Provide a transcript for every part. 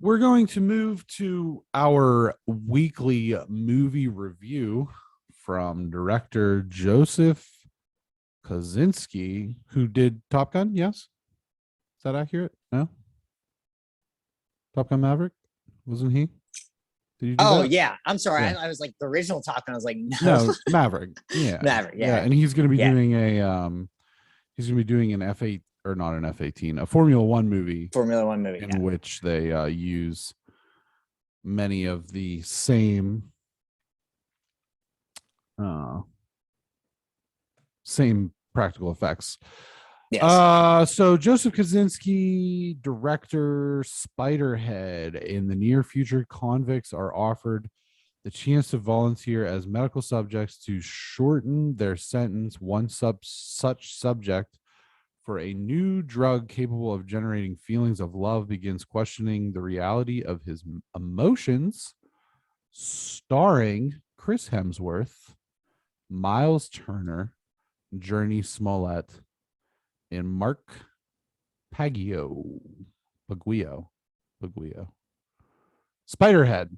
We're going to move to our weekly movie review from director Joseph Kosinski, who did Top Gun. Yes. Is that accurate? No. Top Gun Maverick? Wasn't he? Did you do Oh that? yeah, I'm sorry. Yeah. I was like the original Top Gun. I was like, No, Maverick. Yeah. Maverick. Yeah. Yeah, And he's going to be yeah. doing he's going to be doing an F8 or not an F18, a Formula One movie Formula One movie. in Yeah. which they use many of the same practical effects. Yes. So Joseph Kosinski, director, Spiderhead. In the near future, convicts are offered the chance to volunteer as medical subjects to shorten their sentence. One such subject for a new drug capable of generating feelings of love begins questioning the reality of his emotions, starring Chris Hemsworth, Miles Turner, Jurnee Smollet, and Mark Paguio. Spiderhead.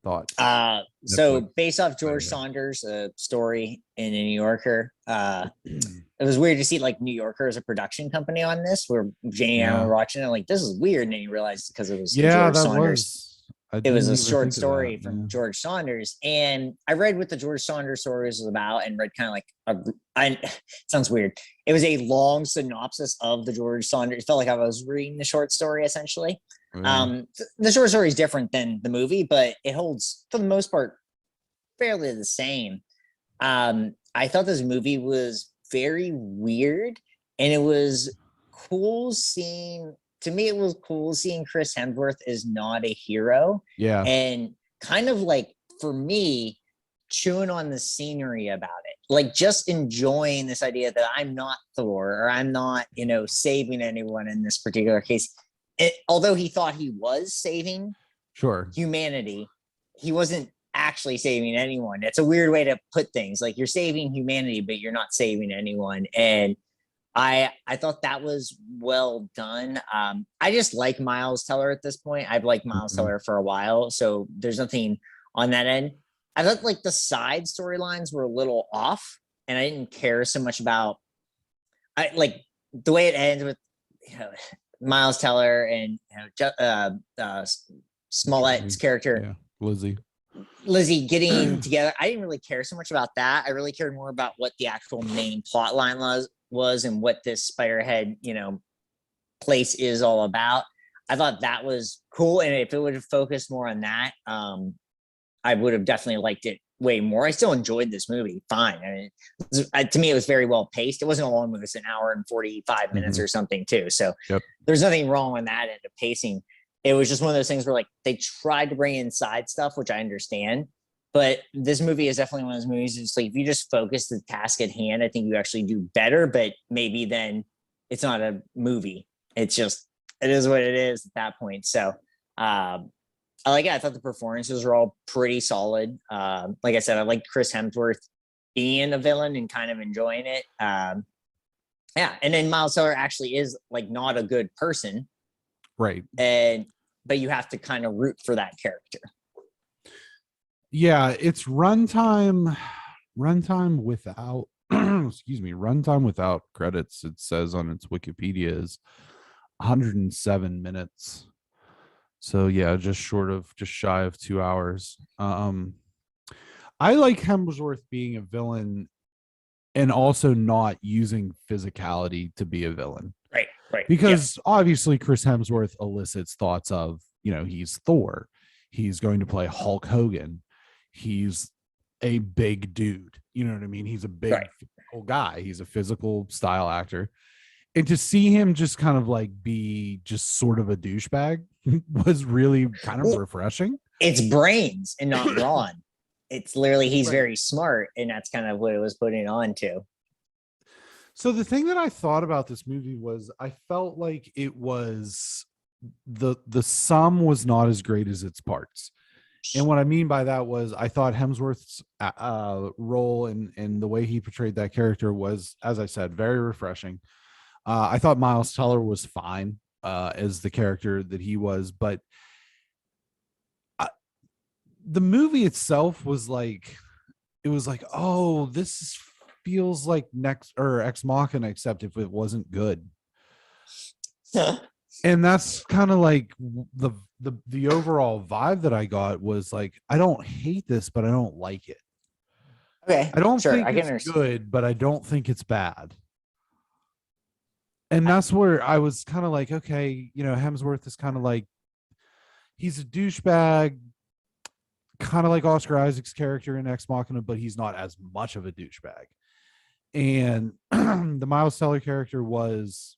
Thoughts? So Netflix. based off George Saunders' story in a New Yorker, it was weird to see like New Yorker as a production company on this, where Jane and I were watching it, like, this is weird. And then you realize because it was George Saunders. It was a short story from George Saunders. And I read what the George Saunders story was about and read kind of like, it sounds weird. It was a long synopsis of the George Saunders. It felt like I was reading the short story essentially. The short story is different than the movie, but it holds for the most part fairly the same. I thought this movie was very weird, and it was cool seeing. To me, it was cool seeing Chris Hemsworth is not a hero. Yeah. And kind of like, for me, chewing on the scenery about it, like just enjoying this idea that I'm not Thor, or I'm not, saving anyone in this particular case. Although he thought he was saving humanity, he wasn't actually saving anyone. It's a weird way to put things. Like, you're saving humanity, but you're not saving anyone. And I thought that was well done. I just like Miles Teller at this point. I've liked Miles Teller for a while, so there's nothing on that end. I thought like the side storylines were a little off, and I didn't care so much about. I like the way it ends with Miles Teller and Smollett's character, Lizzie getting together. I didn't really care so much about that. I really cared more about what the actual main plot line was and what this Spiderhead, place is all about. I thought that was cool. And if it would have focused more on that, I would have definitely liked it way more. I still enjoyed this movie fine. I mean, to me, it was very well paced. It wasn't a long movie. It's an hour and 45 minutes or something too. So there's nothing wrong with that end of pacing. It was just one of those things where like they tried to bring in side stuff, which I understand. But this movie is definitely one of those movies. It's like, if you just focus the task at hand, I think you actually do better. But maybe then it's not a movie. It's just, it is what it is at that point. So I like it. I thought the performances were all pretty solid. Like I said, I liked Chris Hemsworth being a villain and kind of enjoying it. And then Miles Teller actually is like not a good person, right? But you have to kind of root for that character. Yeah, it's runtime without runtime without credits. It says on its Wikipedia is 107 minutes. So yeah, just shy of 2 hours. I like Hemsworth being a villain and also not using physicality to be a villain. Right. Because obviously Chris Hemsworth elicits thoughts of, he's Thor. He's going to play Hulk Hogan. He's a big dude. You know what I mean? He's a big physical guy. He's a physical style actor. And to see him just kind of like be just sort of a douchebag was really kind of refreshing. It's brains and not brawn. It's literally, he's very smart, and that's kind of what it was putting on to. So the thing that I thought about this movie was I felt like it was the sum was not as great as its parts. And what I mean by that was I thought Hemsworth's role and the way he portrayed that character was, as I said, very refreshing. I thought Miles Teller was fine. as the character that he was, but the movie itself was like, it was like, oh, this feels like Next or Ex Machina, except if it wasn't good. And that's kind of like the overall vibe that I got was like, I don't hate this, but I don't like it. Okay, I don't think it's good, but I don't think it's bad. And that's where I was kind of like, okay, you know, Hemsworth is kind of like, he's a douchebag, kind of like Oscar Isaac's character in Ex Machina, but he's not as much of a douchebag. And the Miles Teller character was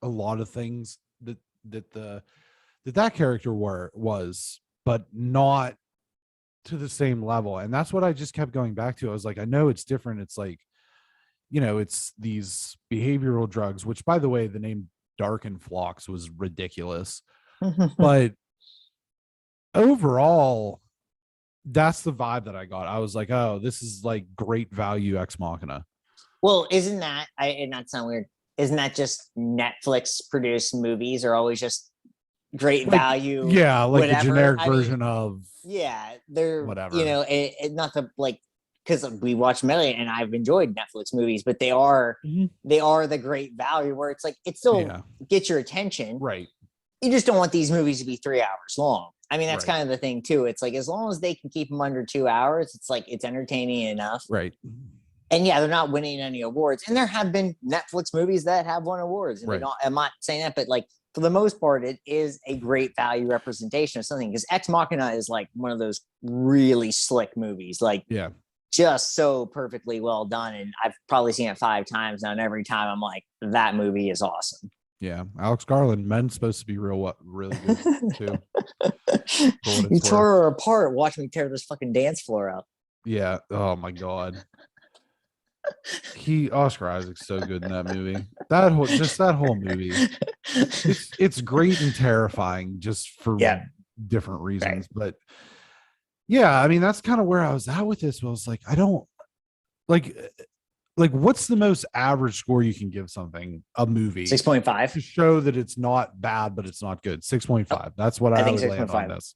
a lot of things that character was, but not to the same level. And that's what I just kept going back to. I was like, I know it's different. It's like, you know, it's these behavioral drugs, which, by the way, the name Darken Flocks was ridiculous. But overall, that's the vibe that I got. I was like, oh, this is like great value Ex Machina. Well, isn't that, and that sound weird, isn't that just Netflix produced movies are always just great value? Yeah, like whatever. The generic version of. Yeah, they're whatever. You know, it not the like, because we watch many and I've enjoyed Netflix movies, but they are the great value where it's like it still gets your attention. Right. You just don't want these movies to be 3 hours long. I mean, that's kind of the thing too. It's like as long as they can keep them under 2 hours, it's like it's entertaining enough. Right. And yeah, they're not winning any awards. And there have been Netflix movies that have won awards. And I'm not saying that, but like for the most part, it is a great value representation of something. Because Ex Machina is like one of those really slick movies. Like, just so perfectly well done. And I've probably seen it 5 times now. And every time I'm like, that movie is awesome. Yeah. Alex Garland, Men's supposed to be really good too. You tore her apart. Watch me tear this fucking dance floor up. Yeah. Oh my God. Oscar Isaac's so good in that movie. That whole movie. It's great and terrifying just for different reasons. But yeah, I mean, that's kind of where I was at with this. I was like, I don't like what's the most average score you can give something, a movie? 6.5 to show that it's not bad, but it's not good. 6.5. That's what I think would land on this.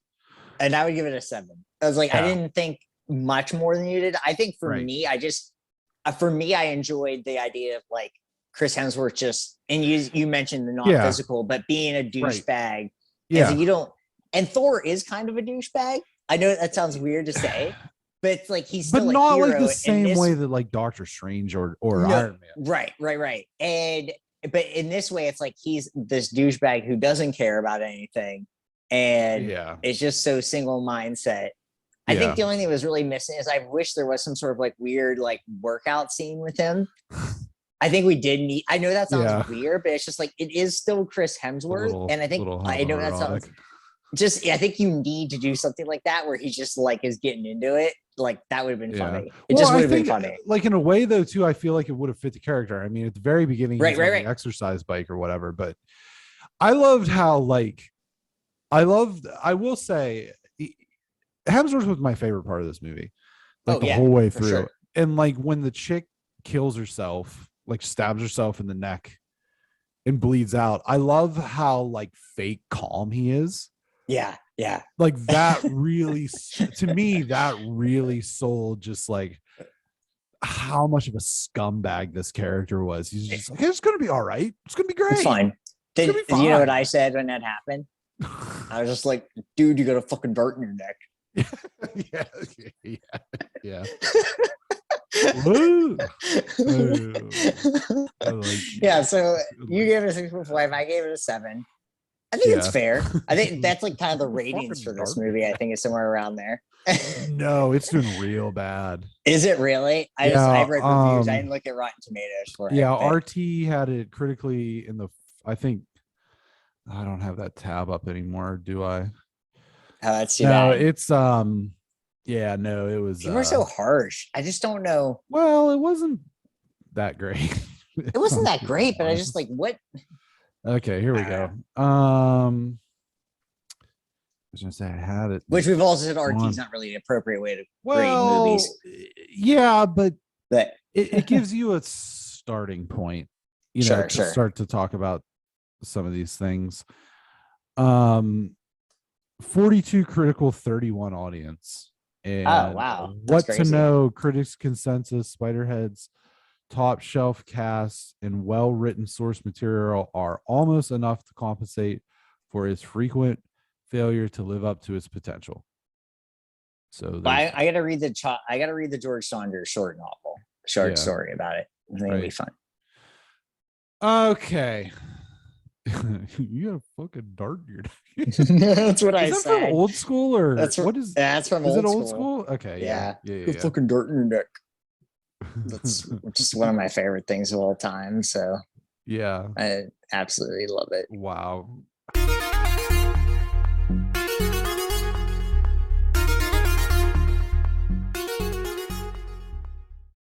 And I would give it a 7. I was like, I didn't think much more than you did. I think for me, I enjoyed the idea of like Chris Hemsworth just, and you mentioned the non-physical, but being a douchebag. Yeah. You don't, and Thor is kind of a douchebag. I know that sounds weird to say, but it's like he's still not a hero like the same way that like Doctor Strange or Iron Man. Right. But in this way, it's like he's this douchebag who doesn't care about anything, and it's just so single mindset. I think the only thing that was really missing is I wish there was some sort of like weird like workout scene with him. I think we did need. I know that sounds weird, but it's just like it is still Chris Hemsworth, and I think I know that sounds. I think you need to do something like that where he just like is getting into it. Like that would have been funny. It just would have been funny. Like in a way though, too, I feel like it would have fit the character. I mean, at the very beginning, he's on the exercise bike or whatever. But I loved how I will say, Hemsworth was my favorite part of this movie, like the whole way through. Sure. And like when the chick kills herself, like stabs herself in the neck and bleeds out. I love how like fake calm he is. Yeah. Like that really, to me, that really sold just like how much of a scumbag this character was. He's just like, it's going to be all right. It's going to be great. It's fine. Did you know what I said when that happened? I was just like, dude, you got a fucking dart in your neck. Yeah. So you gave it a 6.5. I gave it a 7. I think it's fair. I think that's like kind of the ratings for this movie. I think is somewhere around there. No, it's doing real bad. Is it really? I've read reviews. I didn't look at Rotten Tomatoes for it. Yeah, RT had it critically in the. I think I don't have that tab up anymore. Do I? Oh, that's too bad. It's Yeah, no, it was. You were so harsh. I just don't know. Well, it wasn't that great. It wasn't that great, but I just like what. Okay, here we go. I was gonna say I had it, which we've also said RT is not really the appropriate way to grade movies. Yeah, but it gives you a starting point, to start to talk about some of these things. 42 critical, 31 audience. And wow. What to know, critics consensus, Spiderhead's top shelf cast and well-written source material are almost enough to compensate for its frequent failure to live up to its potential. So I gotta read the George Saunders short story about it. I think it'll be fun. Okay. You got a fucking dart in your That's what I said. Is that from old school or what is? That's from is old it old school. Okay, yeah. Fucking dart in your neck. That's just one of my favorite things of all time. So yeah, I absolutely love it. Wow.